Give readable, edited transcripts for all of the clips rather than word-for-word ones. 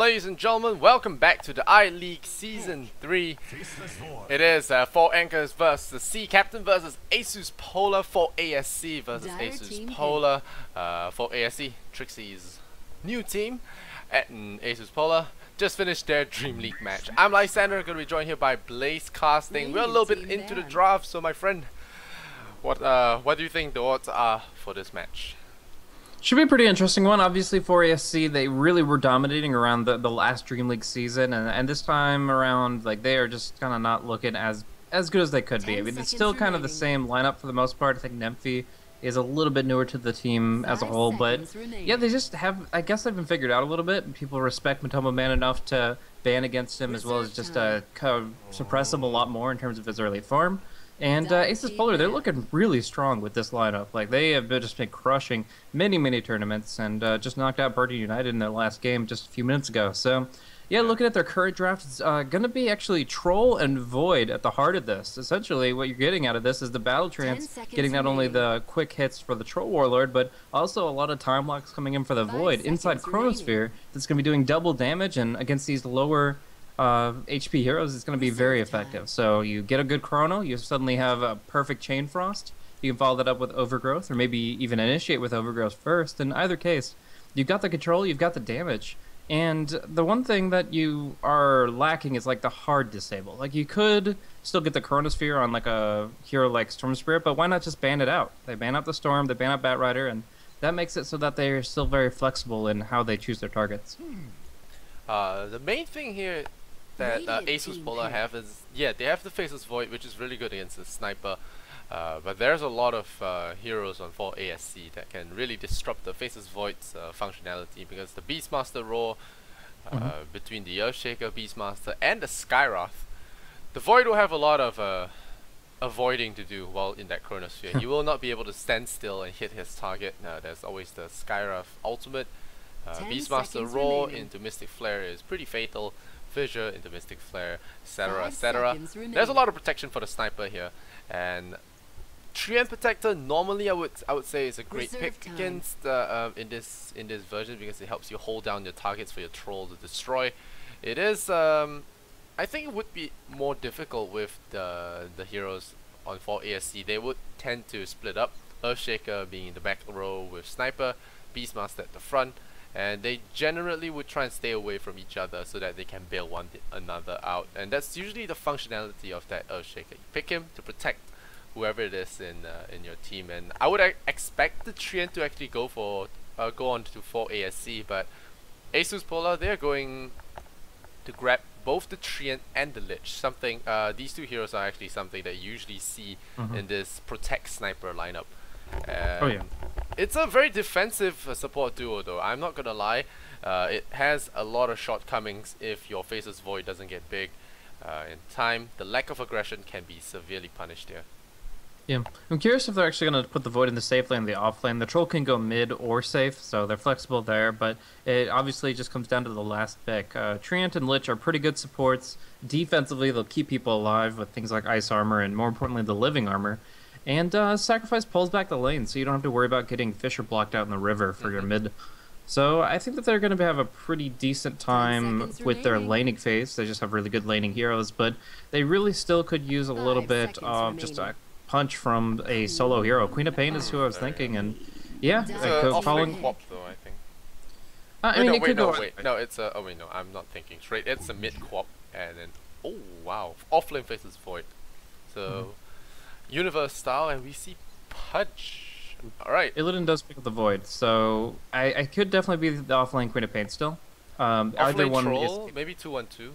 Ladies and gentlemen, welcome back to the iLeague Season 3. It is 4 anchors versus the Sea Captain versus Asus.Polar for ASC versus Asus.Polar for ASC, Trixie's new team at Asus.Polar. Just finished their Dream League match. I'm Lysander, going to be joined here by Blaze Casting. We're a little bit into the draft, so my friend, what do you think the odds are for this match? Should be a pretty interesting one. Obviously, for ASC, they really were dominating around the last Dream League season, and this time around, like, they are just kind of not looking as good as they could be. I mean, it's still kind of the same lineup for the most part. I think Nemphy is a little bit newer to the team as a whole, but yeah, they just have, I guess they've been figured out a little bit. People respect Matoma Man enough to ban against him, as well as just kind of suppress him a lot more in terms of his early farm. And Asus.Polar, they're looking really strong with this lineup. Like, they have just been crushing many tournaments and just knocked out Birdie United in their last game just a few minutes ago. So, yeah, looking at their current draft, it's going to be actually Troll and Void at the heart of this. Essentially, what you're getting out of this is the Battle Trance getting not only the quick hits for the Troll Warlord, but also a lot of time locks coming in for the Void inside Chronosphere that's going to be doing double damage, and against these lower HP heroes, it's going to be very effective. So you get a good chrono, you suddenly have a perfect chain frost. You can follow that up with overgrowth, or maybe even initiate with overgrowth first. In either case, you've got the control, you've got the damage. And the one thing that you are lacking is like the hard disable. Like, you could still get the Chronosphere on like a hero like Storm Spirit, but why not just ban it out? They ban out the Storm, they ban out Batrider, and that makes it so that they're still very flexible in how they choose their targets. The main thing here that Asus.Polar have is, yeah, they have the Faceless Void, which is really good against the Sniper, but there's a lot of heroes on 4 ASC that can really disrupt the Faceless Void's functionality, because the Beastmaster Roar, between the Earthshaker, Beastmaster, and the Skyrath, the Void will have a lot of avoiding to do while in that Chronosphere. You will not be able to stand still and hit his target. There's always the Skyrath ultimate. Beastmaster Roar into Mystic Flare is pretty fatal. Fissure into Mystic Flare, etc, etc. There's a lot of protection for the Sniper here, and Treant Protector normally I would say is a great pick against in this version, because it helps you hold down your targets for your Troll to destroy. It is I think it would be more difficult with the heroes on 4 ASC. They would tend to split up, Earthshaker being in the back row with Sniper, Beastmaster at the front. And they generally would try and stay away from each other so that they can bail one another out. And that's usually the functionality of that Earthshaker. You pick him to protect whoever it is in your team. And I would expect the Treant to actually go on to 4 ASC, but Asus.Polar, they're going to grab both the Treant and the Lich. Something these two heroes are actually something that you usually see in this Protect Sniper lineup. Oh yeah. It's a very defensive support duo, though. I'm not gonna lie. It has a lot of shortcomings if your Faceless Void doesn't get big in time. The lack of aggression can be severely punished here. Yeah, I'm curious if they're actually going to put the Void in the safe lane and the off lane. The Troll can go mid or safe, so they're flexible there, but it obviously just comes down to the last pick. Treant and Lich are pretty good supports. Defensively, they'll keep people alive with things like Ice Armor and, more importantly, the Living Armor. And Sacrifice pulls back the lane, so you don't have to worry about getting Fissure blocked out in the river for your mid. So I think that they're going to have a pretty decent time with their laning phase. They just have really good laning heroes, but they really still could use a little bit of just a punch from a solo hero. Queen of Pain is who I was thinking, and yeah, following Quap though, I think. I mean, it could go. No, it's a. Oh wait, no, I'm not thinking straight. It's a mid Quap, and then oh wow, offlane Faceless Void. So. Universe style, and we see Pudge. Alright. Illidan does pick up the Void, so I could definitely be the offlane Queen of Pain still. Either one Troll, maybe 2-1-2.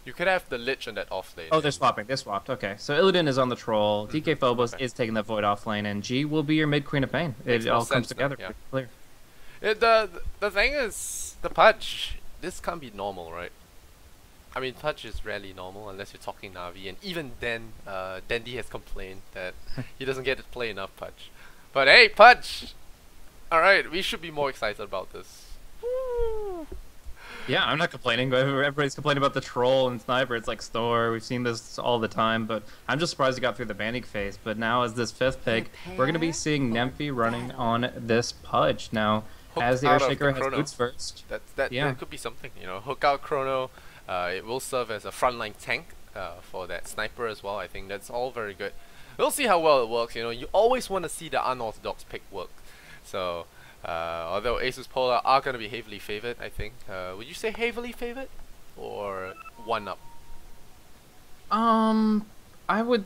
You could have the Lich on that offlane. Oh, they're swapping. They're swapped. Okay, so Illidan is on the Troll. DK Phobos is taking the Void offlane, and G will be your mid Queen of Pain. It all comes together pretty clear. The thing is, the Pudge, this can't be normal, right? I mean, Pudge is rarely normal unless you're talking Navi, and even then, Dandy has complained that he doesn't get to play enough Pudge. But hey, Pudge! Alright, we should be more excited about this. Woo! Yeah, I'm not complaining, but everybody's complaining about the Troll and Sniper. It's like Store, we've seen this all the time, but I'm just surprised he got through the banning phase. But now as this 5th pick, we're going to be seeing Nemphy running on this Pudge. Now, hook as the out of Earthshaker the has chrono. boots first. That could be something, you know, hook out chrono. It will serve as a frontline tank for that sniper as well. I think that's all very good. We'll see how well it works. You know, you always want to see the unorthodox pick work. So, although Asus.Polar are going to be heavily favored, I think. Would you say heavily favored or one up? I would.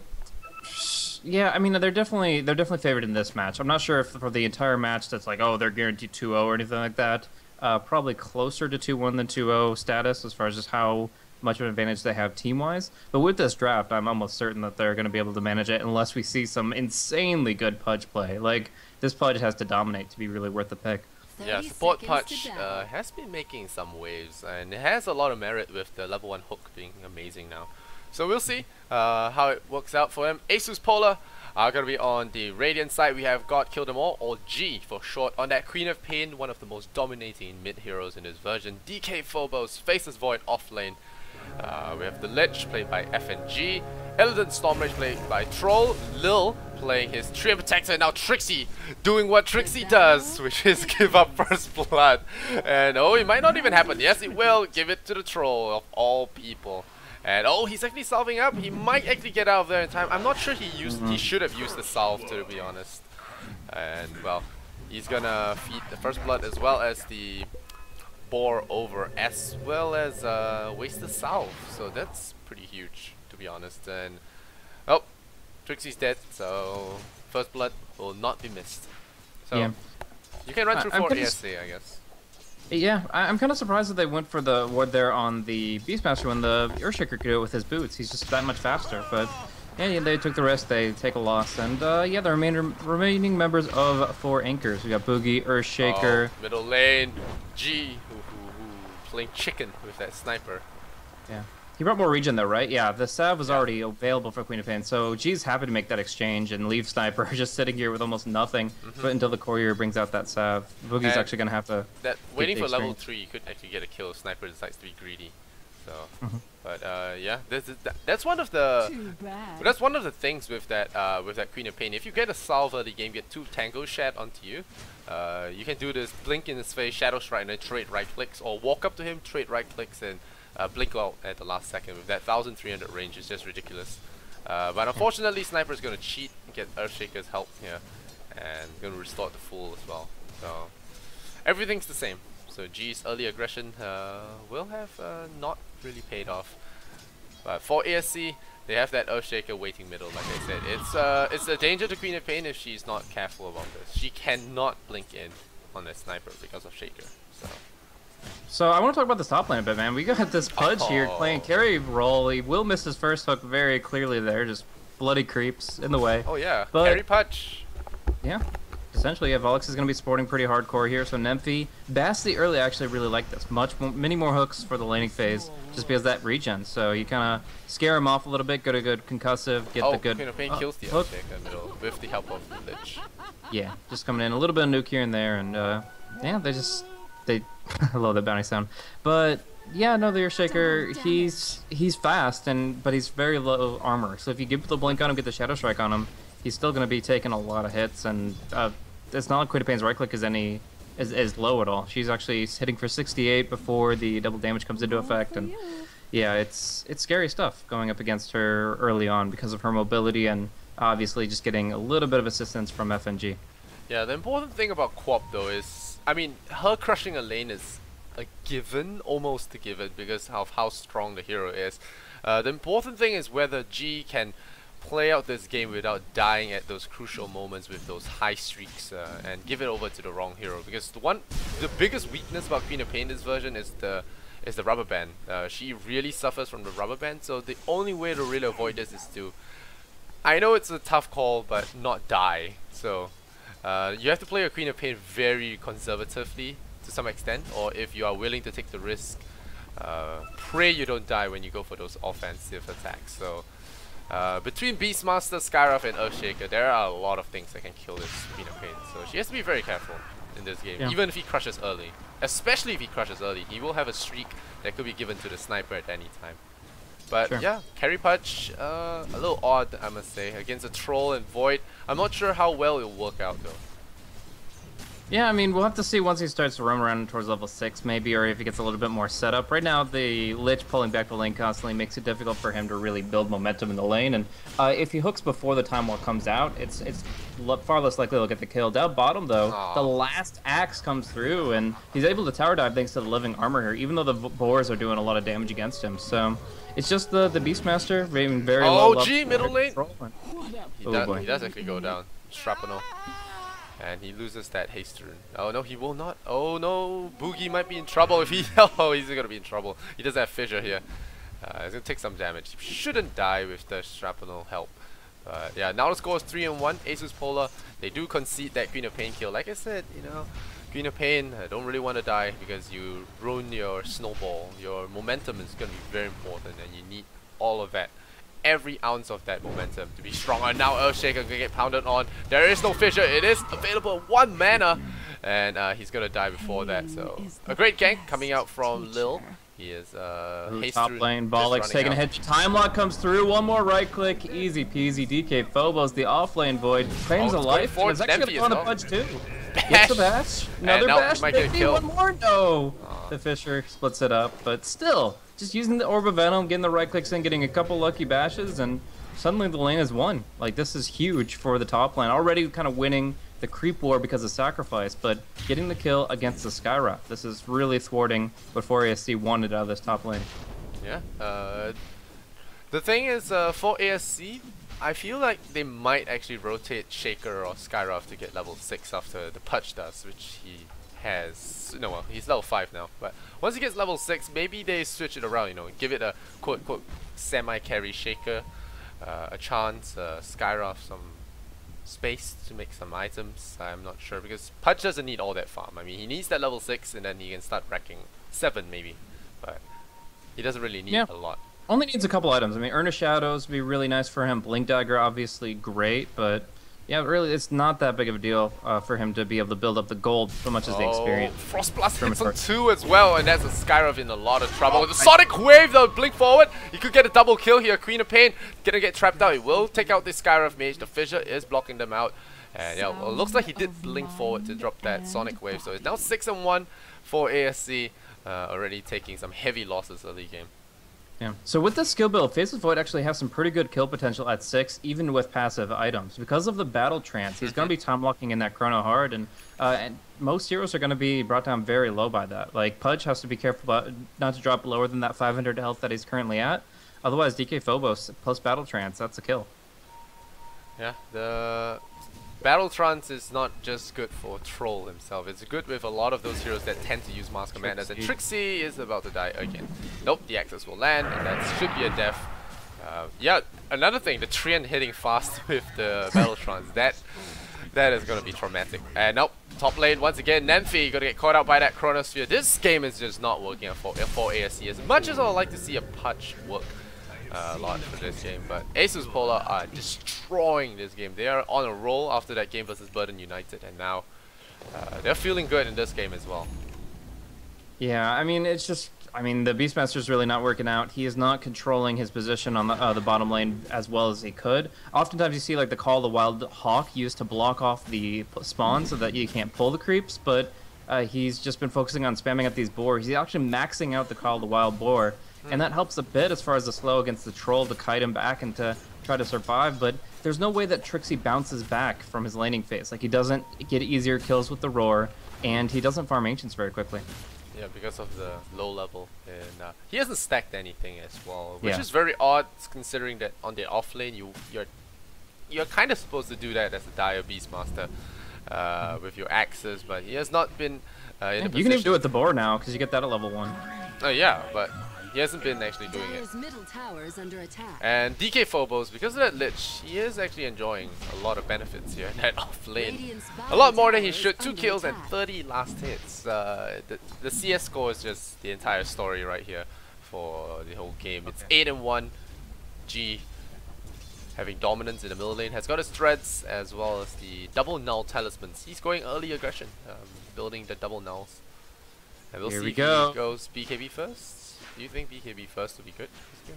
Yeah, I mean they're definitely favored in this match. I'm not sure if for the entire match that's like, oh, they're guaranteed 2-0 or anything like that. Probably closer to 2-1 than 2-0 status as far as just how much of an advantage they have team-wise. But with this draft, I'm almost certain that they're going to be able to manage it unless we see some insanely good Pudge play. Like, this Pudge has to dominate to be really worth the pick. Yeah, support Pudge has been making some waves, and it has a lot of merit with the level 1 hook being amazing now. So we'll see how it works out for him. Asus.Polar are going to be on the Radiant side. We have God Kill Them All, or G for short. On that Queen of Pain, one of the most dominating mid heroes in this version. DK Phobos, Faceless Void off lane. We have the Lich played by FNG. Elegant Stormrage played by Troll. Lil playing his Treant Protector. Now Trixie doing what Trixie does, which is give up first blood. And oh, it might not even happen. Yes, it will. Give it to the Troll of all people. And oh, he's actually salving up. He might actually get out of there in time. I'm not sure he should have used the salve, to be honest. And well, he's gonna feed the first blood as well as the boar over, as well as waste the salve. So that's pretty huge, to be honest. And oh, Trixie's dead, so first blood will not be missed. So yeah. You can run through 4 ASA, I guess. Yeah, I'm kind of surprised that they went for the ward there on the Beastmaster when the Earthshaker could do it with his boots. He's just that much faster. But yeah, they took the risk. They take a loss. And yeah, the remaining members of 4 anchors. We got Boogie, Earthshaker. Oh, middle lane, G, who playing chicken with that sniper. Yeah. He brought more regen though, right? Yeah, the salve was already available for Queen of Pain, so G's happy to make that exchange and leave Sniper just sitting here with almost nothing, but until the courier brings out that salve. Boogie's actually gonna have to. Waiting for level 3, you could actually get a kill if Sniper decides to be greedy. So, but yeah, that's one of the things with that Queen of Pain. If you get a salve early game, get 2 Tango Shad onto you. You can do this blink in his face, Shadow Strike, and then trade right clicks, or walk up to him, trade right clicks, and blink out at the last second. With that 1300 range, is just ridiculous. But unfortunately, Sniper is going to cheat and get Earthshaker's help here, and going to restore the Fool as well. So everything's the same. So G's early aggression will have not really paid off. But for ASC, they have that Earthshaker waiting middle. Like I said, it's a danger to Queen of Pain if she's not careful about this. She cannot blink in on that Sniper because of Shaker. So I want to talk about this top lane a bit, man. We got this Pudge here playing carry role. He will miss his first hook very clearly there. Just bloody creeps in the way. Oh yeah, but carry Pudge. Yeah. Essentially, yeah, Volix is going to be supporting pretty hardcore here. So Nymphy, Basti early actually really like this. Many more hooks for the laning phase, just because that regen. So you kind of scare him off a little bit, go to good concussive, get the good Queen of Pain kills the hook in the middle with the help of the Lich. Yeah, just coming in a little bit of nuke here and there, and yeah, they I love that bounty sound. But yeah, no, the Earthshaker, he's fast, but he's very low armor. So if you get the blink on him, get the Shadow Strike on him, he's still going to be taking a lot of hits, and it's not like Queen of Pain's right click is low at all. She's actually hitting for 68 before the double damage comes into effect, and yeah, it's scary stuff going up against her early on because of her mobility and obviously just getting a little bit of assistance from FNG. Yeah, the important thing about Quap though is, I mean, her crushing a lane is a given, almost a given, because of how strong the hero is. The important thing is whether G can play out this game without dying at those crucial moments with those high streaks and give it over to the wrong hero. Because the biggest weakness about Queen of Pain this version is the rubber band. She really suffers from the rubber band, so the only way to really avoid this is to, I know it's a tough call, but not die. So you have to play a Queen of Pain very conservatively to some extent, or if you are willing to take the risk, pray you don't die when you go for those offensive attacks. So between Beastmaster, Skyruff, and Earthshaker, there are a lot of things that can kill this Queen of Pain. So she has to be very careful in this game, even if he crushes early. Especially if he crushes early, he will have a streak that could be given to the sniper at any time. But yeah, carry Pudge, a little odd, I must say, against a Troll and Void. I'm not sure how well it will work out though. Yeah, I mean, we'll have to see once he starts to roam around towards level 6, maybe, or if he gets a little bit more setup. Right now, the Lich pulling back the lane constantly makes it difficult for him to really build momentum in the lane, and if he hooks before the Time War comes out, it's far less likely he'll get the kill. Down bottom, though, the last axe comes through, and he's able to tower dive thanks to the living armor here, even though the boars are doing a lot of damage against him. So it's just the Beastmaster being very low level. Oh, gee, middle lane! He does actually go down. Shrapnel. And he loses that haste rune. Oh no, he will not. Oh no, Boogie might be in trouble if he. Oh, he's gonna be in trouble. He does have fissure here. He's gonna take some damage. He shouldn't die with the shrapnel help. Yeah, now the score is 3-1. Asus.Polar. They do concede that Queen of Pain kill. Like I said, you know, Queen of Pain don't really want to die because you ruin your snowball. Your momentum is gonna be very important, and you need all of that. Every ounce of that momentum to be stronger. Now Earthshaker gonna get pounded on. There is no fissure. It is available at 1 mana, and he's gonna die before that. So a great gank coming out from Lil. He is haste top lane. Bolix taking a hit. Time lock comes through. One more right click. Easy peasy. DK Phobos, the offlane void, claims a life. It's actually gonna throw a punch too. Gets the bash. Another bash. Might get killed. One more. No. The Fisher splits it up, but still. Just using the Orb of Venom, getting the right clicks in, getting a couple lucky bashes, and suddenly the lane is won. Like, this is huge for the top lane. Already kind of winning the creep war because of sacrifice, but getting the kill against the Skyra. This is really thwarting what 4ASC wanted out of this top lane. Yeah. The thing is, for ASC, I feel like they might actually rotate Shaker or Skyra to get level 6 after the Pudge does, which he has. No, well, he's level 5 now, but once he gets level 6, maybe they switch it around, you know, give it a quote-unquote semi-carry Shaker, a chance, Skyra some space to make some items. I'm not sure, because Pudge doesn't need all that farm. I mean, he needs that level 6 and then he can start wrecking 7 maybe, but he doesn't really need a lot. Only needs a couple items. I mean, Earnest Shadows would be really nice for him. Blink Dagger obviously great, but yeah, really, it's not that big of a deal for him to be able to build up the gold so much as the experience. Frost Blast hits on 2 as well, and that's a Skyra in a lot of trouble. With the Sonic Wave, though, blink forward. You could get a double kill here. Queen of Pain gonna get trapped out. He will take out the Skyra mage. The Fissure is blocking them out. And yeah, well, it looks like he did blink forward to drop that Sonic Wave. So it's now 6-1 for ASC, already taking some heavy losses early game. Yeah. So with this skill build, Faceless Void actually has some pretty good kill potential at 6, even with passive items. Because of the Battle Trance, he's going to be time locking in that Chrono hard, and most heroes are going to be brought down very low by that. Like, Pudge has to be careful not to drop lower than that 500 health that he's currently at. Otherwise, DK Phobos plus Battle Trance, that's a kill. Yeah, the Battle Trance is not just good for Troll himself, it's good with a lot of those heroes that tend to use Mask Commanders, and Trixie is about to die again. Nope, the Axis will land, and that should be a death. Yeah, another thing, the Treant hitting fast with the Battle Trance, that is going to be traumatic. And nope, top lane once again, Nemphy going to get caught out by that Chronosphere. This game is just not working out for ASC, as much as I would like to see a Pudge work a lot for this game, but Asus.Polar are destroying this game. They are on a roll after that game versus Burden United, and now they're feeling good in this game as well. Yeah, I mean, it's just, I mean, the Beastmaster's really not working out. He is not controlling his position on the bottom lane as well as he could. Oftentimes you see like the Call of the Wild Hawk used to block off the spawn so that you can't pull the creeps, but he's just been focusing on spamming up these boars. He's actually maxing out the Call of the Wild Boar. And that helps a bit as far as the slow against the troll to kite him back and to try to survive, but there's no way that Trixie bounces back from his laning phase. Like, he doesn't get easier kills with the roar, and he doesn't farm Ancients very quickly. Yeah, because of the low level, and he hasn't stacked anything as well, which is very odd considering that on the off lane you're kind of supposed to do that as a Dire Beastmaster with your axes, but he has not been in a position. You can even do it with the boar now because you get that at level 1. Oh yeah, but he hasn't been actually doing it. And DK Phobos, because of that Lich, he is actually enjoying a lot of benefits here in that off lane. A lot more than he should. 2 kills and 30 last hits. The CS score is just the entire story right here for the whole game. It's 8-1. G having dominance in the middle lane, has got his threads as well as the double null talismans. He's going early aggression, building the double nulls. And we'll see if he goes BKB first. Do you think BKB first will be good this game?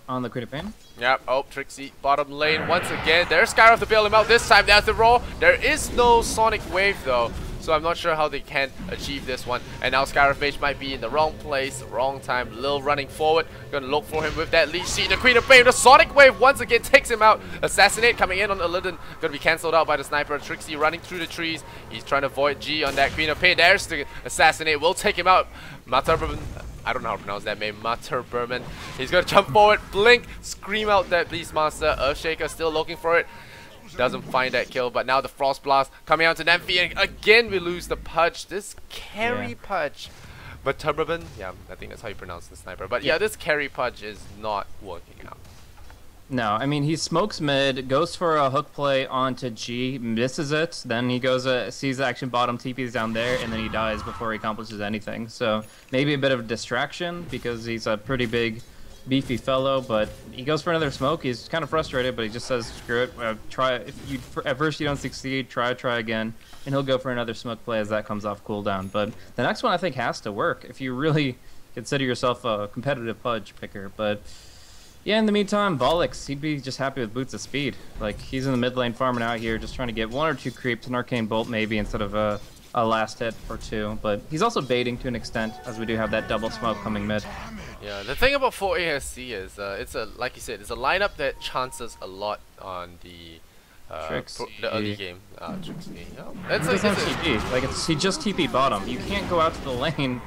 On the Queen of Pain? Yep. Oh, Trixie, bottom lane once again. There's Skyra to bail him out this time. There's the roll. There is no Sonic Wave though. so I'm not sure how they can achieve this one. And now Scarif Mage might be in the wrong place, wrong time. Lil running forward, gonna look for him with that lead. See the Queen of Pain, the Sonic Wave once again takes him out. Assassinate coming in on Illidan, gonna be cancelled out by the sniper. Trixie running through the trees, he's trying to avoid G on that Queen of Pain. There's the Assassinate, will take him out. Maturberman, I don't know how to pronounce that name, Maturberman. He's gonna jump forward, blink, scream out that Beastmaster. Earthshaker still looking for it. Doesn't find that kill, but now the Frost Blast coming out to Nemphy, and again we lose the Pudge. This carry Pudge. But Turberman, yeah, I think that's how you pronounce the sniper. But yeah, this carry Pudge is not working out. No, I mean, he smokes mid, goes for a hook play onto G, misses it, then he goes, sees the action bottom, TP's down there, and then he dies before he accomplishes anything. So maybe a bit of a distraction because he's a pretty big, beefy fellow, but he goes for another smoke. He's kind of frustrated, but he just says, screw it, try. At first you don't succeed, try again, and he'll go for another smoke play as that comes off cooldown. But the next one I think has to work if you really consider yourself a competitive Pudge picker. But yeah, in the meantime, Volix, he'd be just happy with Boots of Speed. Like, he's in the mid lane farming out here, just trying to get 1 or 2 creeps, an Arcane Bolt maybe, instead of a last hit or 2. But he's also baiting to an extent, as we do have that double smoke coming mid. Yeah, the thing about 4ASC is, it's a, like you said, it's a lineup that chances a lot on the early game. Trixie. Oh, it's TP. Like, he just TP'd bottom. You can't go out to the lane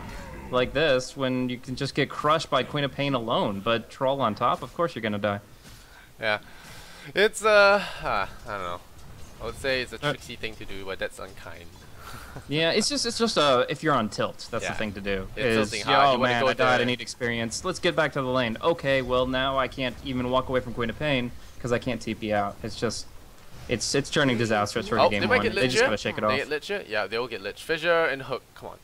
like this when you can just get crushed by Queen of Pain alone, but Troll on top, of course you're gonna die. Yeah, it's I don't know. I would say it's a Trixie thing to do, but that's unkind. Yeah, it's just if you're on tilt, that's the thing to do. It's tilting hard. Oh man, I died, I need experience. Let's get back to the lane. Okay, well now I can't even walk away from Queen of Pain because I can't TP out. It's just, it's turning disastrous for game one. They just gotta shake it off. They get Lich? Yeah, they will get Lich. Fissure and Hook. Come on.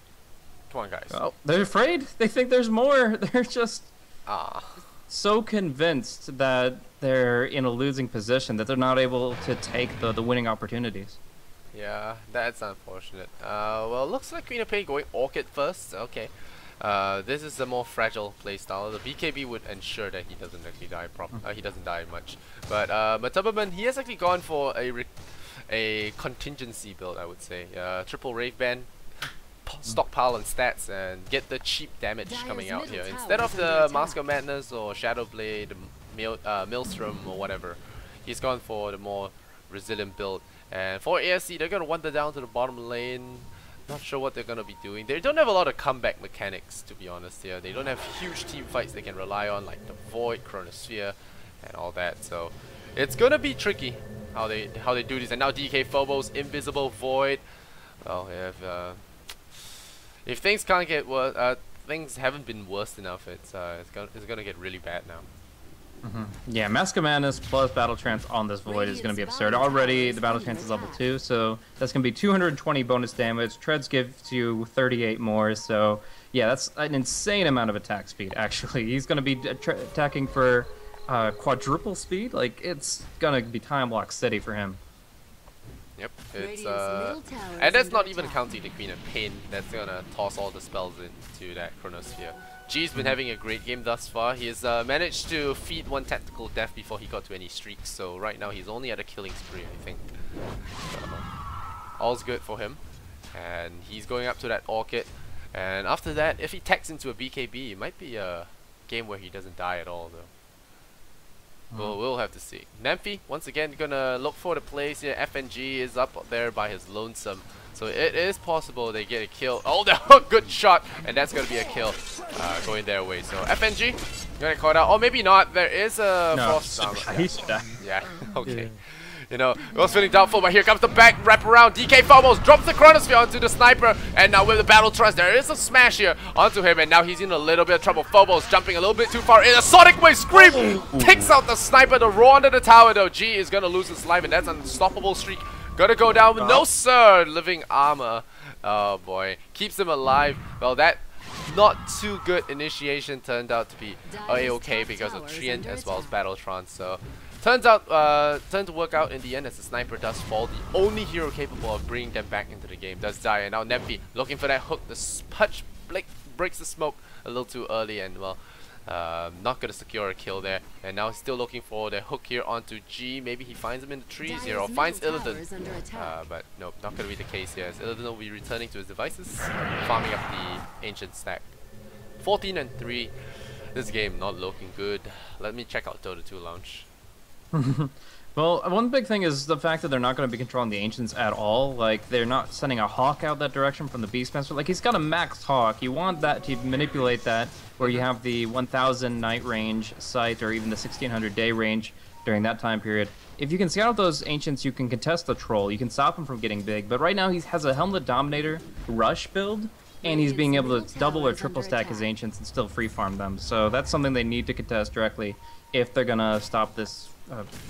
Come on, guys. Oh, they're afraid. They think there's more. They're just so convinced that they're in a losing position that they're not able to take the winning opportunities. Yeah, that's unfortunate. Well, looks like Queen of Pain going Orchid first. Okay. This is a more fragile playstyle. The BKB would ensure that he doesn't actually die he doesn't die much. But Matabaman, he has actually gone for a contingency build, I would say. Triple Rave Band, stockpile on stats, and get the cheap damage coming out here. Instead of the Mask of Madness or Shadow Blade, Maelstrom or whatever, he's gone for the more resilient build. And for ASC, they're going to wander down to the bottom lane. Not sure what they're going to be doing. They don't have a lot of comeback mechanics, to be honest here. They don't have huge team fights they can rely on, like the Void, Chronosphere, and all that. So it's going to be tricky how they do this. And now DK Phobos, Invisible Void. Well, if things can't get worse, things haven't been worse enough, it's going to get really bad now. Yeah, Mask of Madness plus Battle Trance on this Void is going to be absurd. Already, the Battle Trance is level 2, so that's going to be 220 bonus damage. Treads gives you 38 more, so yeah, that's an insane amount of attack speed, actually. He's going to be attacking for quadruple speed. Like, it's going to be Time Lock City for him. Yep, it's and that's not even counting the Queen of Pain. That's gonna toss all the spells into that Chronosphere. G's been having a great game thus far. He has managed to feed 1 tactical death before he got to any streaks, so right now he's only at a killing spree, I think. All's good for him. And he's going up to that Orchid. And after that, if he tags into a BKB, it might be a game where he doesn't die at all, though. Well, we'll have to see. Nemphy, once again, gonna look for the plays here. FNG is up there by his lonesome. So it is possible they get a kill. Oh, the hook, good shot. And that's gonna be a kill going their way. So FNG, gonna call it out. Oh, maybe not. There is a Frost. He should die. Yeah, okay. You know, it was feeling doubtful, but here comes the back wrap around. DK Phobos drops the Chronosphere onto the sniper, and now with the Battle Trust, there is a smash here onto him, and now he's in a little bit of trouble. Phobos jumping a little bit too far in. A Sonic Wave Scream takes out the sniper. The roar under the tower, though. G is gonna lose his life, and that's an unstoppable streak. Gonna go down with no sir, living armor. Oh boy, keeps him alive. Well, that not too good initiation turned out to be a-okay because of Treant as well as Battle Trance. So turns to work out in the end as the sniper does fall. The only hero capable of bringing them back into the game does die, and now Nemphy looking for that hook. The Pudge breaks the smoke a little too early, and well, Not gonna secure a kill there, and now he's still looking for the hook here onto G. Maybe he finds him in the trees here, or finds Illidan. But nope, not gonna be the case here. As Illidan will be returning to his devices, farming up the ancient stack. 14 and 3. This game not looking good. Let me check out Dota 2 launch. Well, one big thing is the fact that they're not going to be controlling the Ancients at all. Like, they're not sending a Hawk out that direction from the Beastmaster. Like, he's got a maxed Hawk. You want that to manipulate that, where you have the 1000 night range sight, or even the 1600 day range during that time period. If you can scout out those Ancients, you can contest the Troll. You can stop him from getting big. But right now, he has a Helmlet Dominator rush build, and he's being able to double or triple stack his Ancients and still free farm them. So that's something they need to contest directly if they're going to stop this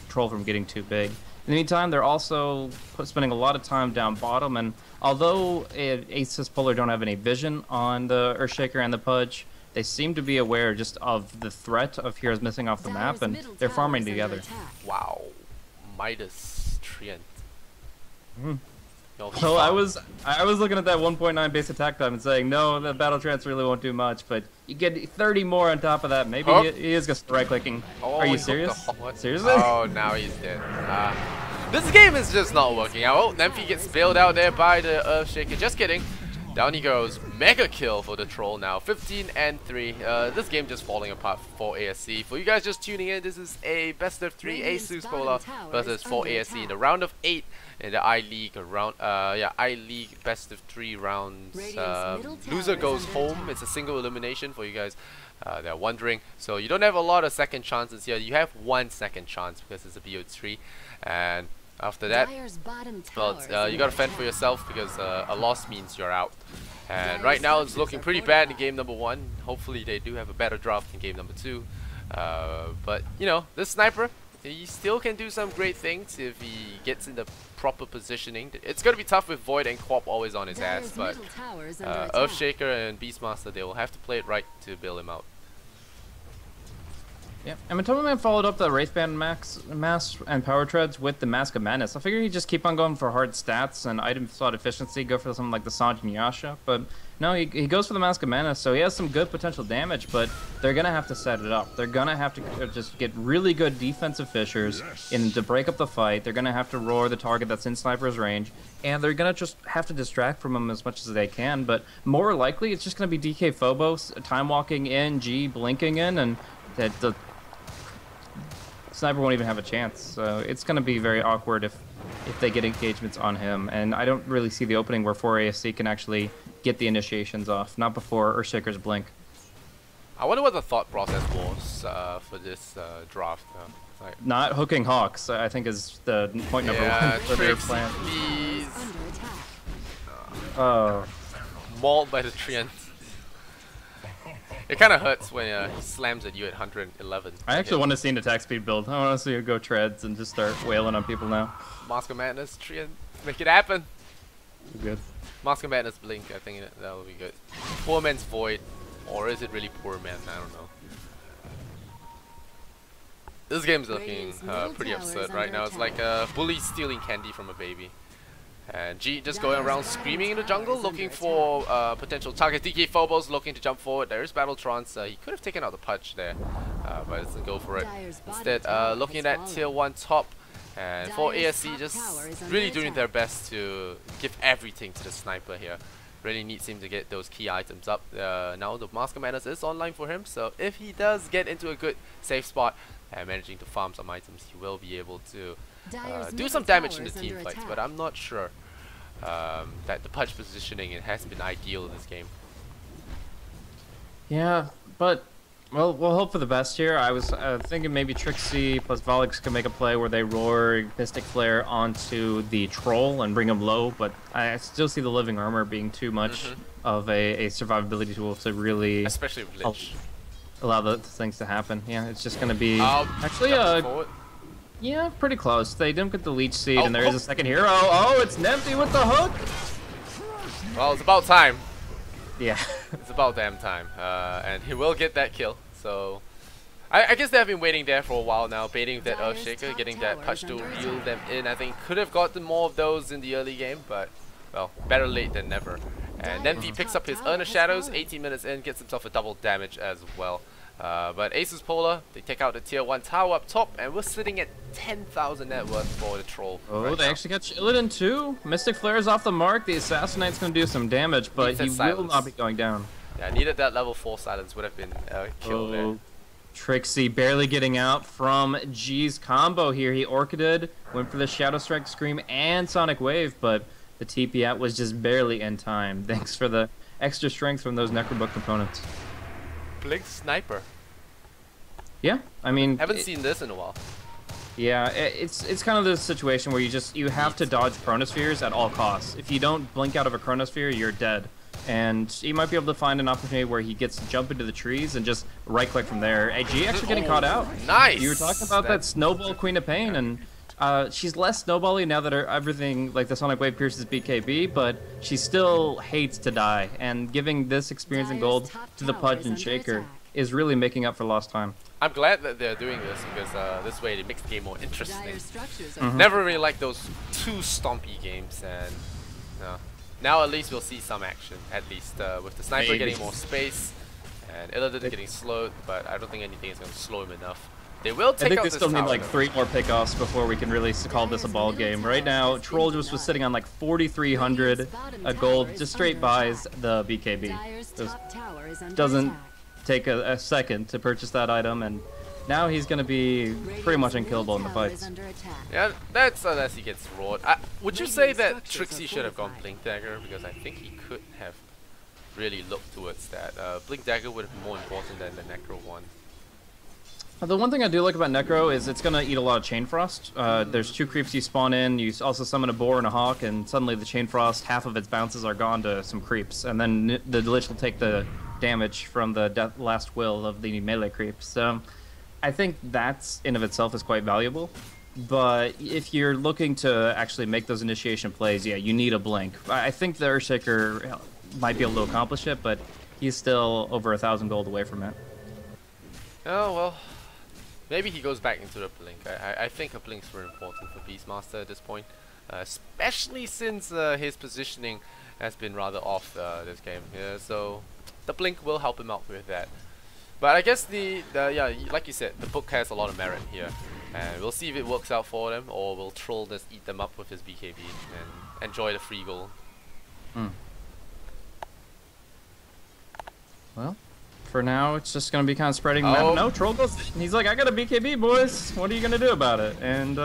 Troll from getting too big. In the meantime, they're also spending a lot of time down bottom, and although Asus.Polar don't have any vision on the Earthshaker and the Pudge, they seem to be aware just of the threat of heroes missing off the map, and they're farming together. Wow. Midas Treant. Well, I was looking at that 1.9 base attack time and saying, no, the battle trance really won't do much, but you get 30 more on top of that. Maybe he is just right-clicking. Oh, are you serious? Seriously? Oh, now he's dead. This game is just not working out. Oh, Nemphy gets bailed out there by the Earthshaker. Just kidding. Down he goes. Mega kill for the Troll now. 15 and 3. This game just falling apart for ASC. For you guys just tuning in, this is a best of 3 Asus.Polar versus 4 ASC in the round of 8 in the iLeague round. iLeague best of 3 rounds. Loser goes home. It's a single elimination for you guys that are wondering. So you don't have a lot of second chances here. You have 1 second chance because it's a BO3, and after that, well, you gotta fend for yourself because a loss means you're out. And right now it's looking pretty bad in game number 1. Hopefully they do have a better draft in game number 2. But you know, this sniper, he still can do some great things if he gets in the proper positioning. It's gonna be tough with Void and Quap always on his ass, but Earthshaker and Beastmaster, they will have to play it right to bail him out. Yeah, and Matoma Man followed up the Wraithband Mass and Power Treads with the Mask of Madness. I figured he'd just keep on going for hard stats and item slot efficiency, go for something like the Sanj and Yasha, but no, he goes for the Mask of Madness, so he has some good potential damage, but they're going to have to set it up. They're going to have to just get really good defensive fissures to break up the fight. They're going to have to roar the target that's in Sniper's range, and they're going to just have to distract from him as much as they can, but more likely it's just going to be DK Phobos, time walking in, G blinking in, and the Sniper won't even have a chance, so it's going to be very awkward if they get engagements on him, and I don't really see the opening where 4ASC can actually get the initiations off, not before Earthshaker's blink. I wonder what the thought process was for this draft. Like, not hooking Hawks, I think, is the point number 1 for their plan. Please. Oh. Mauled by the Treant. It kind of hurts when he slams at you at 111. I actually want to see an attack speed build. I want to see you go treads and just start wailing on people now. Mask of Madness, Treant, make it happen. Good. Mask of Madness Blink, I think that will be good. Poor Man's Void, or is it really Poor Man? I don't know. This game's looking pretty absurd right now. It's like a bully stealing candy from a baby. And G just going around screaming in the jungle, looking for potential target. DK Phobos looking to jump forward. There is Battle Trance. He could have taken out the Pudge there, but doesn't go for it. Instead, looking at that tier 1 top. And for ASC, just really doing their best to give everything to the Sniper here. Really needs him to get those key items up. Now the Mask of Madness is online for him, so if he does get into a good safe spot and managing to farm some items, he will be able to do some damage in the team fights, but I'm not sure that the Pudge positioning has been ideal in this game. Yeah, but well, we'll hope for the best here. I was thinking maybe Trixie plus Volix can make a play where they roar Mystic Flare onto the Troll and bring him low, but I still see the Living Armor being too much of a survivability tool to really, especially with Lich, allow the things to happen. Yeah, it's just going to be actually yeah, pretty close. They didn't get the Leech Seed, and there is a second hero. Oh, it's Nempty with the hook! Well, it's about time. Yeah. It's about damn time. And he will get that kill. So, I guess they've been waiting there for a while now, baiting that Earthshaker, getting that Pudge to reel them in. I think could have gotten more of those in the early game, but, well, better late than never. And then he picks up his Urn of Shadows, 18 minutes in, gets himself a double damage as well. But Asus.Polar, they take out the tier 1 tower up top, and we're sitting at 10,000 net worth for the troll. Oh, they actually got Illidan too. Mystic Flare is off the mark. The Assassinite's going to do some damage, but he will not be going down. Yeah, I needed that level 4 silence, would have been killed there. Trixie barely getting out from G's combo here. He Orchided, went for the Shadow Strike Scream and Sonic Wave, but the TP out was just barely in time. Thanks for the extra strength from those Necrobook components. Blink Sniper. Yeah, I mean... Haven't seen this in a while. Yeah, it's kind of the situation where you have to dodge Chronospheres at all costs. If you don't blink out of a Chronosphere, you're dead. And he might be able to find an opportunity where he gets to jump into the trees and just right-click from there. G actually getting caught out. Nice! You were talking about that Snowball Queen of Pain, and she's less snowbally now that everything, like the Sonic Wave pierces BKB, but she still hates to die. And giving this experience in gold to the Pudge and Shaker is really making up for lost time. I'm glad that they're doing this because this way it makes the game more interesting. Never really liked those too stompy games, and now at least we'll see some action, at least with the Sniper getting more space and Illidan getting slowed, but I don't think anything is going to slow him enough. They will take out this tower. I think they still need like 3 more pickoffs before we can really call this a ball game. Right now, Troll just was sitting on like 4,300 gold, just straight buys the BKB. Just doesn't take a second to purchase that item, and now he's going to be pretty much unkillable in the fights. Yeah, that's unless he gets roared. Would you say that Trixie should have gone Blink Dagger? Because I think he could have really looked towards that. Blink Dagger would have been more important than the Necro one. The one thing I do like about Necro is it's going to eat a lot of Chain Frost. There's 2 creeps you spawn in, you also summon a Boar and a Hawk, and suddenly the Chain Frost, half of its bounces are gone to some creeps, and then the Lich will take the damage from the last will of the melee creeps. So I think that's in of itself is quite valuable. But if you're looking to actually make those initiation plays, yeah, you need a Blink. I think the Earthshaker might be able to accomplish it, but he's still over 1,000 gold away from it. Oh, well. Maybe he goes back into the Blink. I think a Blink's very important for Beastmaster at this point. Especially since his positioning has been rather off this game. Yeah, so the Blink will help him out with that. But I guess yeah, like you said, the book has a lot of merit here. And we'll see if it works out for them, or will Troll just eat them up with his BKB and enjoy the free goal. Well, for now, it's just going to be kind of spreading. No, Troll goes. He's like, I got a BKB, boys. What are you going to do about it? And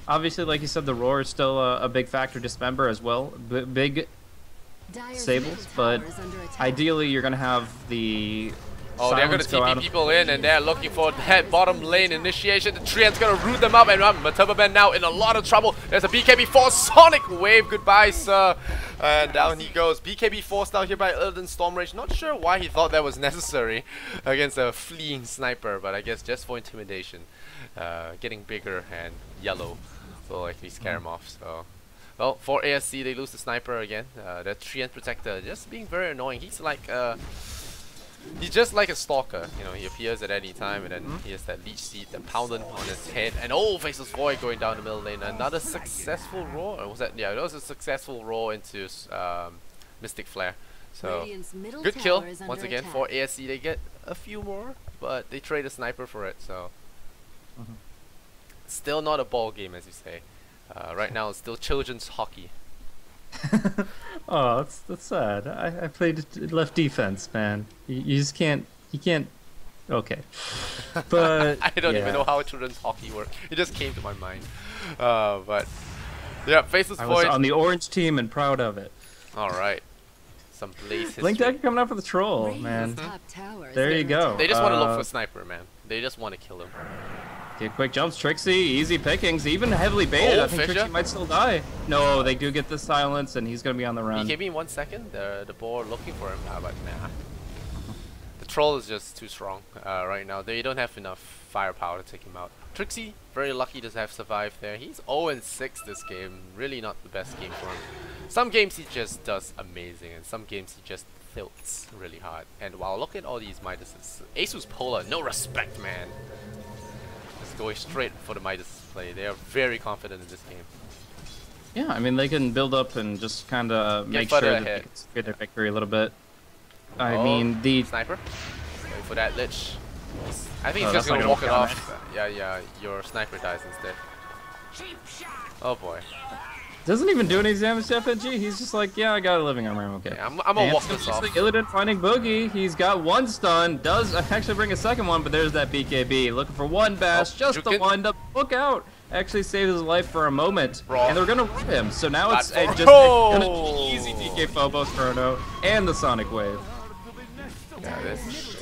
obviously, like you said, the Roar is still a big factor. Dismember as well. Big Sables, but ideally, you're going to have the. Oh, they're going to TP people in, and they're looking for that bottom lane initiation. The Treant's going to root them up, and Maturbaman now in a lot of trouble. There's a BKB4 Sonic Wave. Goodbye, sir. And down he goes. BKB forced out here by Illidan Stormrage. Not sure why he thought that was necessary against a fleeing sniper, but I guess just for intimidation. Getting bigger and yellow will actually scare him off. So, well, for ASC, they lose the sniper again. The Treant Protector just being very annoying. He's like he's just like a stalker, you know, he appears at any time, and then he has that leech seed, that pounding on his head, and Faceless Void going down the middle lane. Another successful roar, or was that, yeah, that was a successful roar into Mystic Flare. So, good kill, once again, for ASC. They get a few more, but they trade a sniper for it, so. Still not a ball game, as you say. Right now, it's still children's hockey. Oh, that's sad. I played left defense, man. You just can't. You can't. Okay, but I don't even know how children's hockey works. It just came to my mind. But yeah, Faceless Void. I was on the orange team and proud of it. All right, some Blaze history. Blink Dagger coming up for the Troll, man. There you go. They just want to look for Sniper, man. They just want to kill him. Get quick jumps, Trixie, easy pickings, even heavily baited. I think Trixie might still die. No, they do get the silence, and he's going to be on the run. He came in 1 second, the Boar looking for him, but nah. The Troll is just too strong right now. They don't have enough firepower to take him out. Trixie, very lucky to have survived there. He's 0-6 this game, really not the best game for him. Some games he just does amazing, and some games he just tilts really hard. And wow, look at all these Midases. Asus.Polar, no respect, man. Going straight for the Midas play. They are very confident in this game. Yeah, I mean, they can build up and just kind of make sure that they get their victory a little bit. I mean, the Sniper. Wait for that Lich. I think he's just gonna walk it off. Yeah, your sniper dies instead. Oh boy. Doesn't even do any damage to FNG. He's just like, yeah, I got a living armor. Okay. Yeah, I'm gonna walk this off. Illidan finding Boogie. He's got one stun. Does actually bring a second one, but there's that BKB. Looking for one bash. Just the one to book out. Actually saved his life for a moment. And they're gonna rip him. So now it's just an easy DK Phobos Chrono and the Sonic Wave. Yeah, this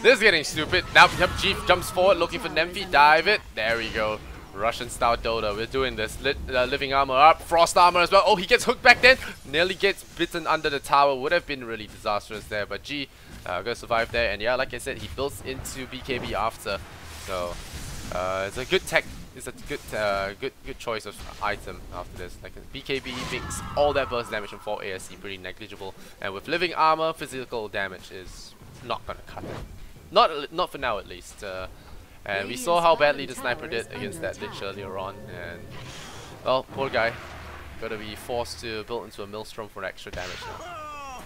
is getting stupid. Now Jeep jumps forward looking for Nemphy. Dive it. There we go. Russian style Dota. We're doing this. Living armor up. Frost armor as well. Oh, he gets hooked back then. Nearly gets bitten under the tower. Would have been really disastrous there. But G gonna survive there. And yeah, like I said, he builds into BKB after. So it's a good tech. It's a good choice of item after this. Like BKB makes all that burst damage from 4 ASC pretty negligible. And with living armor, physical damage is not gonna cut it. Not for now at least. And we saw how badly the sniper did against that Lich earlier on, and well, poor guy, gotta be forced to build into a maelstrom for extra damage now.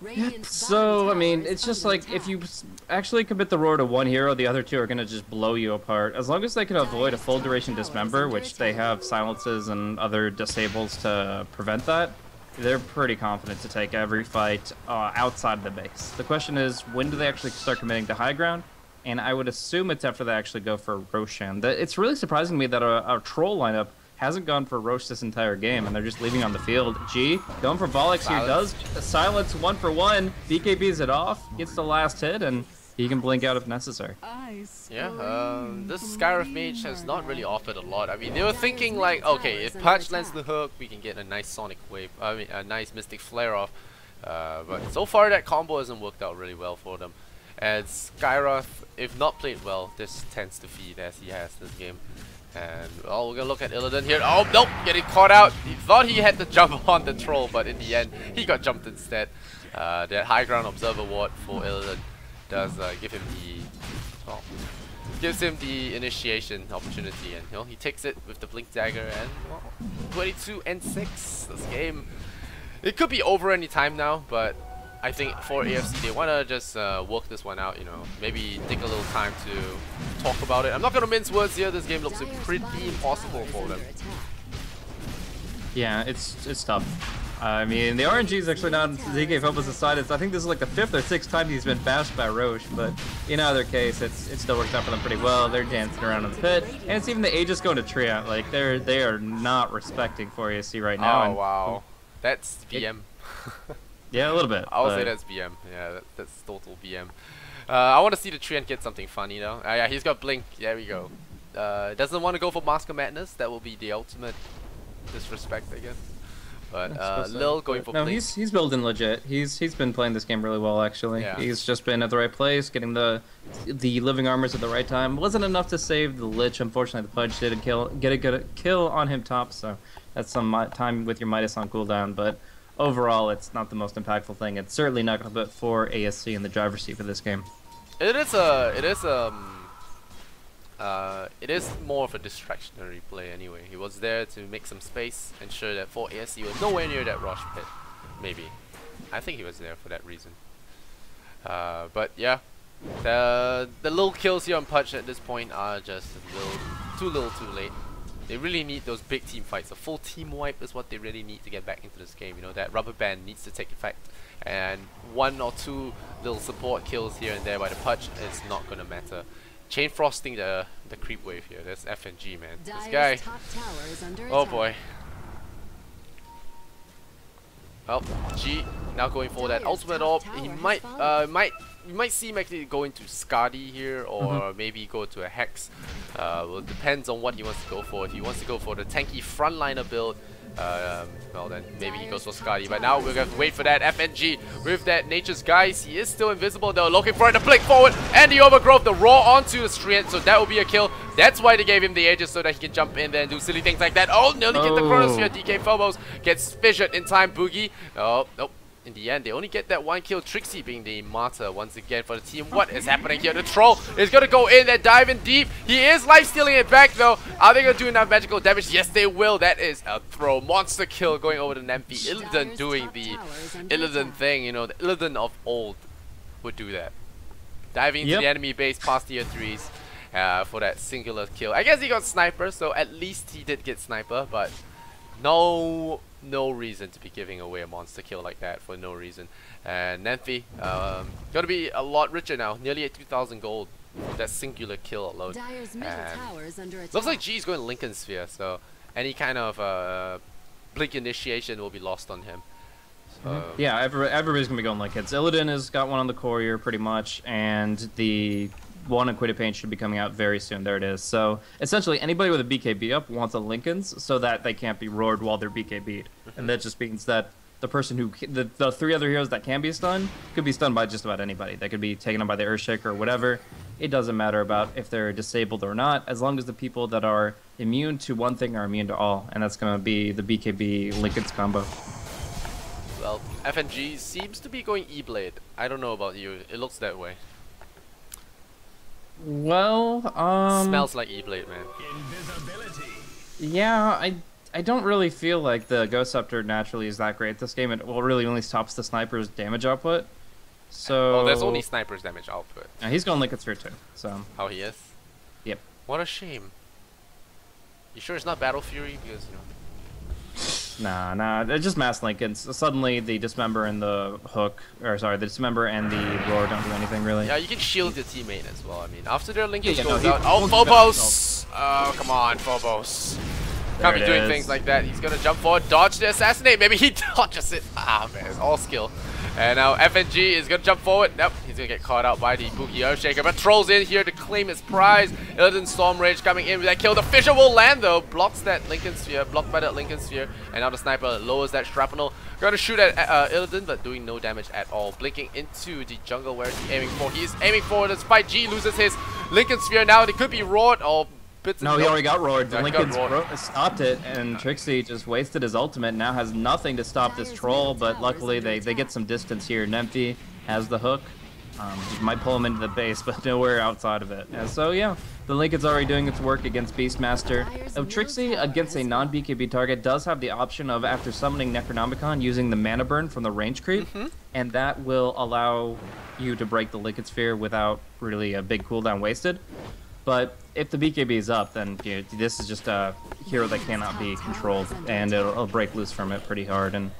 Yep. So I mean, it's just like if you actually commit the roar to one hero, the other two are gonna just blow you apart. As long as they can avoid a full duration dismember, which they have silences and other disables to prevent that, they're pretty confident to take every fight outside the base. The question is, when do they actually start committing to high ground? And I would assume it's after they actually go for Roshan. It's really surprising to me that a troll lineup hasn't gone for Roche this entire game, and they're just leaving on the field. G, going for Volix here, does silence 1 for 1, BKBs it off, gets the last hit, and he can blink out if necessary. Yeah, this Skyriff Mage has not really offered a lot. I mean, they were thinking like, okay, if Patch lands the hook, we can get a nice Sonic Wave, I mean, a nice Mystic Flare off. But so far that combo hasn't worked out really well for them. And Skyriff, if not played well, this tends to feed as he has this game. And well, we're gonna look at Illidan here. Oh nope, getting caught out. He thought he had to jump on the troll, but in the end, he got jumped instead. That high ground observer ward for Illidan does give him the initiation opportunity, and you know, he takes it with the blink dagger. And well, 22 and 6. This game, it could be over any time now, but I think for AFC they want to just work this one out, you know, maybe take a little time to talk about it. I'm not going to mince words here, this game looks pretty impossible for them. Yeah, it's tough. I mean, the RNG is actually not DK Phobos aside. I think this is like the 5th or 6th time he's been bashed by Roche, but in either case, it still works out for them pretty well. They're dancing around in the pit, and it's even the Aegis going to Triant. Like, they are not respecting 4ASC right now. Oh, wow. That's BM. Yeah, a little bit. I would say that's BM. Yeah, that's total BM. I want to see the Treant get something funny though. Yeah, he's got Blink. There we go. Doesn't want to go for Mask of Madness. That will be the ultimate disrespect, I guess. But Lil going for Blink. No, he's building legit. He's been playing this game really well actually. Yeah. He's just been at the right place, getting the living armors at the right time. Wasn't enough to save the Lich. Unfortunately, the Pudge did get a good kill on him top. So that's some time with your Midas on cooldown, but. Overall, it's not the most impactful thing. It's certainly not going to put 4 ASC in the driver's seat for this game. It is more of a distractionary play anyway. He was there to make some space, ensure that 4 ASC was nowhere near that rush pit. Maybe. I think he was there for that reason. But yeah, the little kills here on Pudge at this point are just too little too late. They really need those big team fights. A full team wipe is what they really need to get back into this game. You know, that rubber band needs to take effect. And 1 or 2 little support kills here and there by the Pudge is not going to matter. Chain frosting the creep wave here. There's FNG, man. This guy. Oh boy. Well, G now going for that ultimate orb. He you might see him actually go into Skadi here, or maybe go to a Hex. Well, it depends on what he wants to go for. If he wants to go for the tanky frontliner build, well then maybe he goes for Skadi. But now we're going to wait for that FNG with that Nature's Guys. He is still invisible though, looking for it to blink forward, and the overgrowth, the raw onto the Striant, so that will be a kill. That's why they gave him the Aegis, so that he can jump in there and do silly things like that. Oh, nearly get the Chronosphere. DK Phobos gets fissured in time. Boogie. Oh, nope. In the end, they only get that 1 kill. Trixie being the martyr once again for the team. What is happening here? The troll is going to go in and dive in deep. He is life-stealing it back though. Are they going to do enough magical damage? Yes, they will. That is a throw. Monster kill going over to Nemphy. Illidan doing the Illidan thing. You know, the Illidan of old would do that. diving into the enemy base past tier 3s for that singular kill. I guess he got sniper, so at least he did get sniper, but no reason to be giving away a monster kill like that for no reason. And Nemphy gonna be a lot richer now, nearly at 2,000 gold for that singular kill alone. And looks like G is going Lincoln Sphere, so any kind of blink initiation will be lost on him. Yeah, everybody's gonna be going Lincolns. Illidan has got one on the courier pretty much, and the one in Quitted Pain should be coming out very soon. There it is. So essentially, anybody with a BKB up wants a Lincolns so that they can't be roared while they're BKB'd, and that just means that the person who the 3 other heroes that can be stunned could be stunned by just about anybody. They could be taken on by the Earthshaker or whatever. It doesn't matter about if they're disabled or not, as long as the people that are immune to one thing are immune to all, and that's gonna be the BKB Lincolns combo. Well, FNG seems to be going E-Blade. I don't know about you. It looks that way. Well, smells like E-Blade, man. Yeah, I don't really feel like the Ghost Scepter naturally is that great this game. It really only stops the sniper's damage output. So there's only sniper's damage output. Yeah, he's going Liquid Sphere too. So how he is? Yep. What a shame. You sure it's not Battle Fury? Because Nah, it's just mass Lincolns. Suddenly the Dismember and the Hook, or sorry, the Dismember and the Roar don't do anything really. Yeah, you can shield your teammate as well. I mean, after their Lincolns goes out. Oh, Phobos! Oh, come on, Phobos. Can't be doing things like that. He's gonna jump forward, dodge the assassinate. Maybe he dodges it. Ah, man, it's all skill. And now FNG is gonna jump forward. Nope, he's gonna get caught out by the Boogie Earthshaker, but Troll's in here to claim his prize. Illidan Storm Rage coming in with that kill. The Fissure will land though, blocks that Lincoln Sphere, blocked by that Lincoln Sphere, and now the sniper lowers that shrapnel. Gonna shoot at Illidan, but doing no damage at all. Blinking into the jungle. Where is he aiming for? He's aiming for this fight. G loses his Lincoln Sphere now. It could be roared or no, he already got roared. The Lincoln stopped it, and Trixie just wasted his ultimate. Now has nothing to stop this troll, but luckily they get some distance here. Nemphy has the hook. Might pull him into the base, but nowhere outside of it. And so yeah, the Lincoln's already doing its work against Beastmaster. Trixie against a non-BKB target does have the option of, after summoning Necronomicon, using the mana burn from the range creep, and that will allow you to break the Lincoln Sphere without really a big cooldown wasted. But if the BKB is up, then this is just a hero that cannot be controlled, and it'll break loose from it pretty hard. And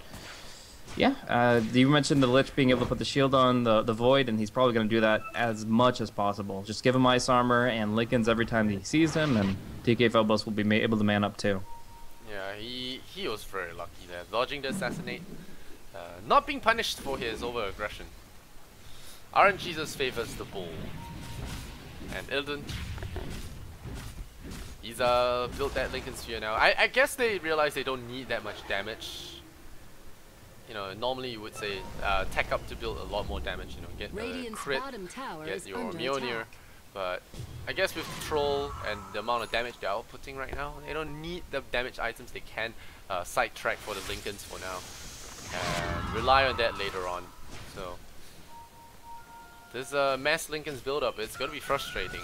yeah, you mentioned the Lich being able to put the shield on the Void, and he's probably going to do that as much as possible. Just give him Ice Armor and Lincolns every time he sees him, and TK Phobos will be able to man up too. Yeah, he was very lucky there, dodging the assassinate, not being punished for his over-aggression. RNG just favors the bull. And Illidan, he's built that Lincoln Sphere now. I guess they realize they don't need that much damage. You know, normally you would say tech up to build a lot more damage. You know, get a crit, get your Mjolnir. But I guess with Troll and the amount of damage they're outputting right now, they don't need the damage items. They can sidetrack for the Lincolns for now and rely on that later on. So this mass Lincoln's build up, it's gonna be frustrating.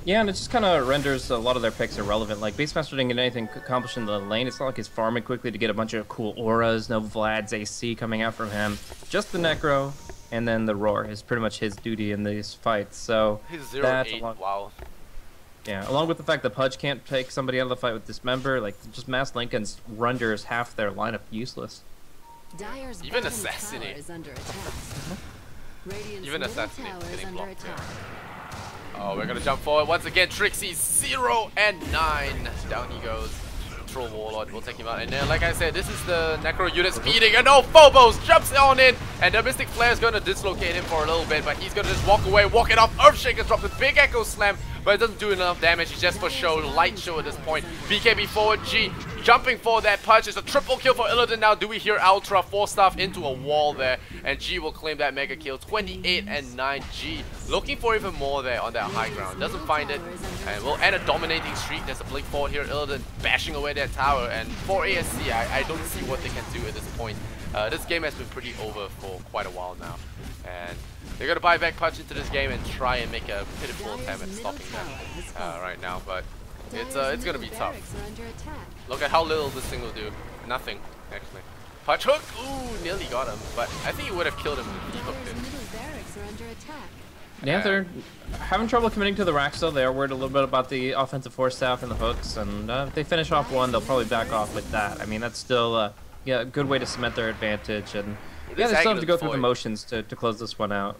Yeah, and it just kind of renders a lot of their picks irrelevant. Like, Beastmaster didn't get anything accomplished in the lane. It's not like he's farming quickly to get a bunch of cool auras, no Vlad's AC coming out from him. Just the Necro, and then the Roar is pretty much his duty in these fights. So he's 0-8, wow. Yeah, along with the fact that Pudge can't take somebody out of the fight with Dismember, like, just mass Lincolns renders half their lineup useless. Even Assassinate. Even Assassinate getting blocked there. Oh, we're gonna jump forward once again. Trixie 0 and 9. Down he goes. Troll Warlord will take him out. And then, like I said, this is the Necro unit speeding. And no, Phobos jumps on in. And the Mystic Flare is gonna dislocate him for a little bit, but he's gonna just walk away, walk it off. Earthshaker drops a big Echo Slam, but it doesn't do enough damage. It's just for show, light show at this point. BKB forward, G jumping for that punch. It's a triple kill for Illidan now. Do we hear Ultra 4-staff into a wall there? And G will claim that mega kill. 28 and 9. G looking for even more there on that high ground. Doesn't find it. And we'll end a dominating streak. There's a blink forward here. Illidan bashing away that tower. And for ASC, I don't see what they can do at this point. This game has been pretty over for quite a while now. And they're going to buy back punch into this game and try and make a pitiful attempt at stopping them right now. But it's going to be tough. Look at how little this thing will do. Nothing, actually. Punch hook! Ooh, nearly got him. But I think he would have killed him if he hooked him. Yeah, they're having trouble committing to the racks though. They are worried a little bit about the offensive force staff and the hooks, and if they finish off one, they'll probably back off with that. I mean, that's still yeah, a good way to cement their advantage, and yeah, they still have to go through the motions to close this one out.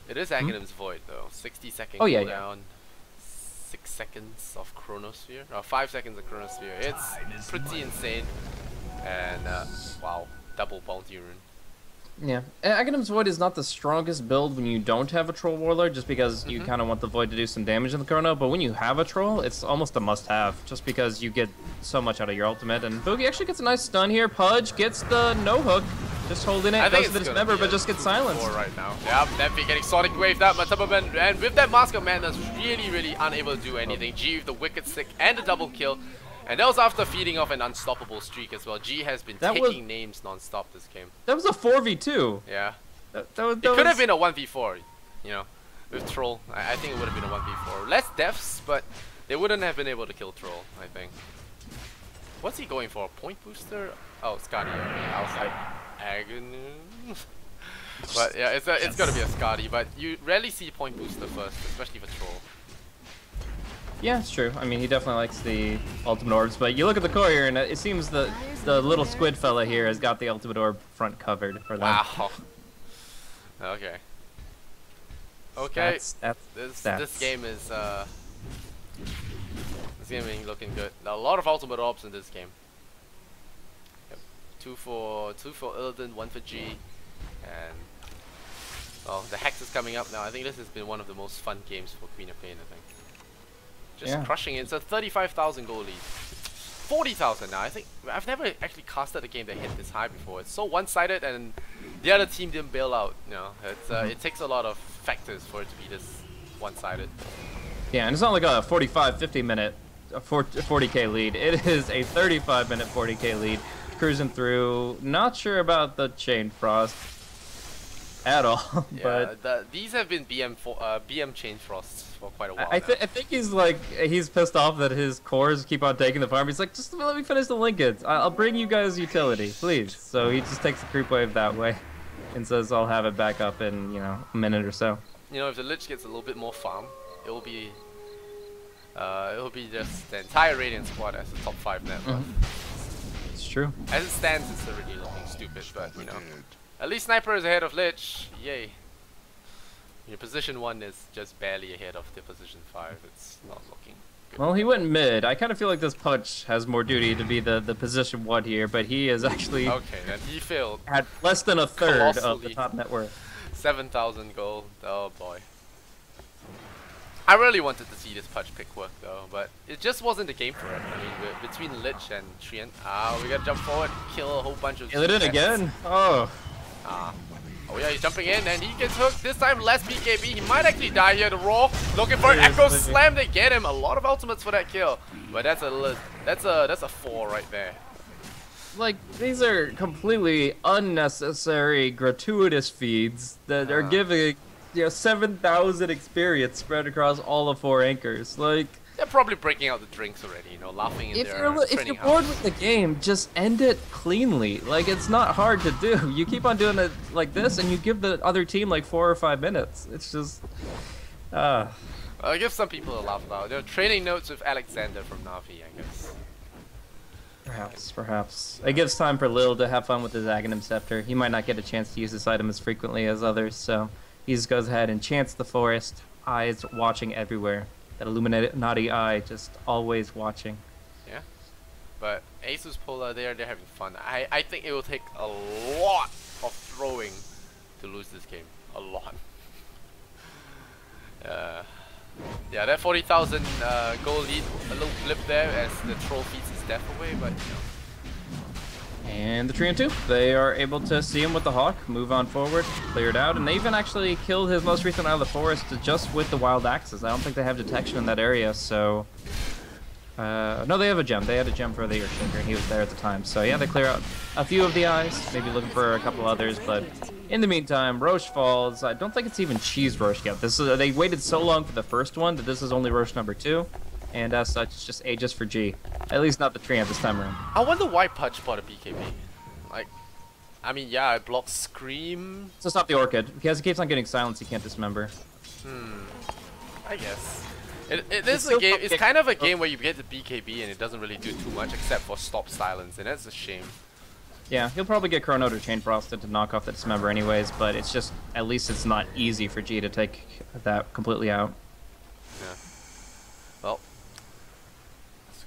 It is Aghanim's Void though. 60-second cooldown. Yeah. 6 seconds of Chronosphere. 5 seconds of Chronosphere. It's pretty insane. And wow, double bounty rune. Yeah, Aghanim's Void is not the strongest build when you don't have a Troll Warlord, just because you kind of want the Void to do some damage in the Chrono, but when you have a Troll, it's almost a must-have, just because you get so much out of your ultimate, and Boogie actually gets a nice stun here. Pudge gets the no-hook, just holding it, goes to the dismember, but just gets silenced. Right now. Yeah, Nephi getting Sonic Wave, that Matubman, and with that Mask of Madness, really unable to do anything. G with the Wicked Stick and the double kill. And that was after feeding off an unstoppable streak as well. G has been taking names non-stop this game. That was a 4v2. Yeah. It could have been a 1v4, you know, with Troll. I think it would have been a 1v4. Less deaths, but they wouldn't have been able to kill Troll, I think. What's he going for? A point booster? Oh, Scotty. I was like, Aghanim. But yeah, it's gonna be a Scotty, but you rarely see point booster first, especially for Troll. Yeah, it's true. I mean, he definitely likes the ultimate orbs, but you look at the core here, and it seems the little squid fella here has got the ultimate orb front covered for them. Wow. Okay. Okay. This game is looking good. A lot of ultimate orbs in this game. Yep. Two for Illidan, 1 for G, and well, the Hex is coming up now. I think this has been one of the most fun games for Queen of Pain, I think. Just crushing it. It's a 35,000 goal lead. 40,000 now. I think I've never actually casted a game that hit this high before. It's so one-sided, and the other team didn't bail out. You know, it's it takes a lot of factors for it to be this one-sided. Yeah, and it's not like a 45, 50-minute 40k lead. It is a 35-minute 40k lead, cruising through. Not sure about the Chain Frost at all. Yeah, but these have been BM Chain Frosts for quite a while. I think he's pissed off that his cores keep on taking the farm. He's like, just let me finish the Linkage. I'll bring you guys utility, please. So he just takes the creep wave that way, and says I'll have it back up in a minute or so. You know, if the Lich gets a little bit more farm, it will be just the entire Radiant squad as a top 5 net worth. It's true. As it stands, it's already looking stupid, but you know. At least Sniper is ahead of Lich. Yay. Your position 1 is just barely ahead of the position 5. It's not looking good. Well, he went mid. I kind of feel like this Punch has more duty to be the position 1 here, but he is actually okay. Then he failed. Had less than a third of the top net worth. 7,000 gold. Oh boy. I really wanted to see this Punch pick work though, but it just wasn't the game for it. I mean, between Lich and Treant, we gotta jump forward, kill a whole bunch of. Kill it in again. Oh. Oh yeah, he's jumping in and he gets hooked. This time less BKB. He might actually die here. The Raw looking for an Echo Slam. They get him. A lot of ultimates for that kill, but that's a 4 right there. Like, these are completely unnecessary, gratuitous feeds that are giving 7,000 experience spread across all of 4 anchors. Like, they're probably breaking out the drinks already, laughing in their if you're bored with the game, just end it cleanly. Like, it's not hard to do. You keep on doing it like this, and you give the other team like 4 or 5 minutes. It's just, I'll give some people a laugh about. They're training notes with Lysander from Na'Vi, I guess. Perhaps. It gives time for Lil to have fun with his Aghanim Scepter. He might not get a chance to use this item as frequently as others, so he just goes ahead and chants the forest, eyes watching everywhere. That Illuminati eye just always watching. Yeah. But Asus.Polar, they're having fun. I think it will take a lot of throwing to lose this game. A lot. Yeah, that 40,000 goal lead, a little blip there as the troll feeds his death away, but And the Treant 2, they are able to see him with the Hawk, move on forward, clear it out, and they even actually killed his most recent out of the forest just with the Wild Axes. I don't think they have detection in that area, so... no, they have a gem. They had a gem for the Earthshaker, and he was there at the time. So yeah, they clear out a few of the eyes, maybe looking for a couple others, but in the meantime, Roche falls. I don't think it's even cheese Roche yet. They waited so long for the first one that this is only Roche number 2. And as such, it's just Aegis for G. At least not the Treant this time around. I wonder why Pudge bought a BKB. Like, I mean, yeah, I blocked Scream. So stop the Orchid. Because he keeps on getting silenced, he can't dismember. I guess. It is a game. It's kind of a game where you get the BKB and it doesn't really do too much except for stop silence, and that's a shame. Yeah, he'll probably get Chrono or Chain Frosted to knock off the dismember anyways, but it's just, at least it's not easy for G to take that completely out. Yeah. Well,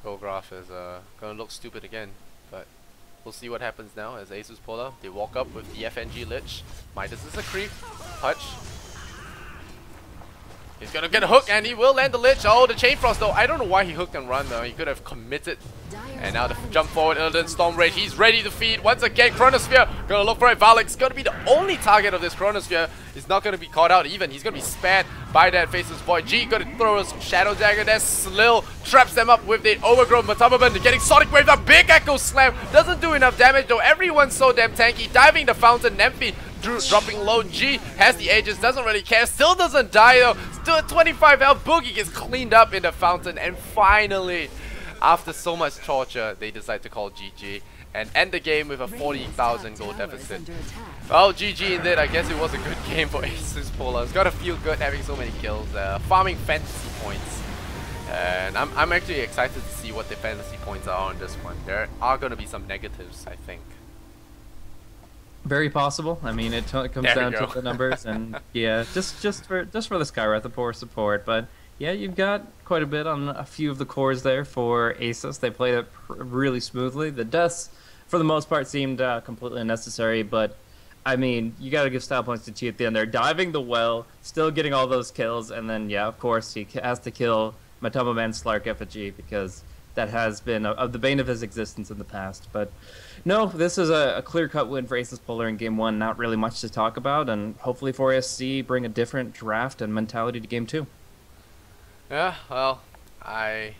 Skullgraph is gonna look stupid again, but we'll see what happens now as Asus.Polar. They walk up with the FNG Lich. Midas is a creep. Hutch. He's gonna get a hook and he will land the Lich. Oh, the Chain Frost though. I don't know why he hooked and run though. He could have committed. And now the jump forward, Illidan Storm Rage. He's ready to feed. Once again, Chronosphere. Gonna look for it. Valak's gonna be the only target of this Chronosphere. He's not gonna be caught out even. He's gonna be spared by that Faceless Void. G gonna throw his Shadow Dagger. There's Slill. Traps them up with the Overgrown Matababan. Getting Sonic Wave. The big Echo Slam. Doesn't do enough damage though. Everyone's so damn tanky. Diving the Fountain. Nemphy dropping low. G has the Aegis. Doesn't really care. Still doesn't die though. Still at 25 health. Boogie gets cleaned up in the Fountain. And finally, after so much torture, they decide to call GG and end the game with a 40,000 gold deficit. Well, GG indeed. I guess it was a good game for Asus.Polar. It's gotta feel good having so many kills, farming fantasy points. And I'm actually excited to see what the fantasy points are on this one. There are gonna be some negatives, I think. Very possible. I mean, it comes down to the numbers, and yeah, just for the Skywrath, the poor support, but. Yeah, you've got quite a bit on a few of the cores there for Asus. They played it really smoothly. The deaths, for the most part, seemed completely unnecessary, but I mean, you got to give style points to Chi at the end there. Diving the well, still getting all those kills, and then, yeah, of course, he has to kill Matoma Man Slark Effigy because that has been the bane of his existence in the past. But no, this is a clear-cut win for Asus.Polar in Game 1. Not really much to talk about, and hopefully for ASC, bring a different draft and mentality to Game 2. Yeah, well, I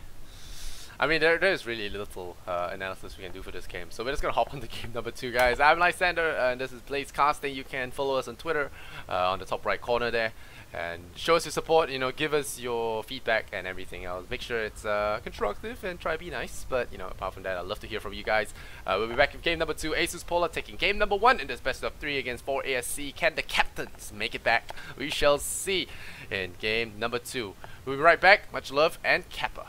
mean, there's really little analysis we can do for this game, so we're just gonna hop on to game number 2, guys. I'm Lysander, and this is Blaze Casting. You can follow us on Twitter, on the top right corner there, and show us your support. You know, give us your feedback and everything else. Make sure it's constructive and try to be nice. But you know, apart from that, I'd love to hear from you guys. We'll be back in game number 2. Asus.Polar taking game number 1 in this best of 3 against 4 ASC. Can the captains make it back? We shall see in game number 2. We'll be right back. Much love and Kappa.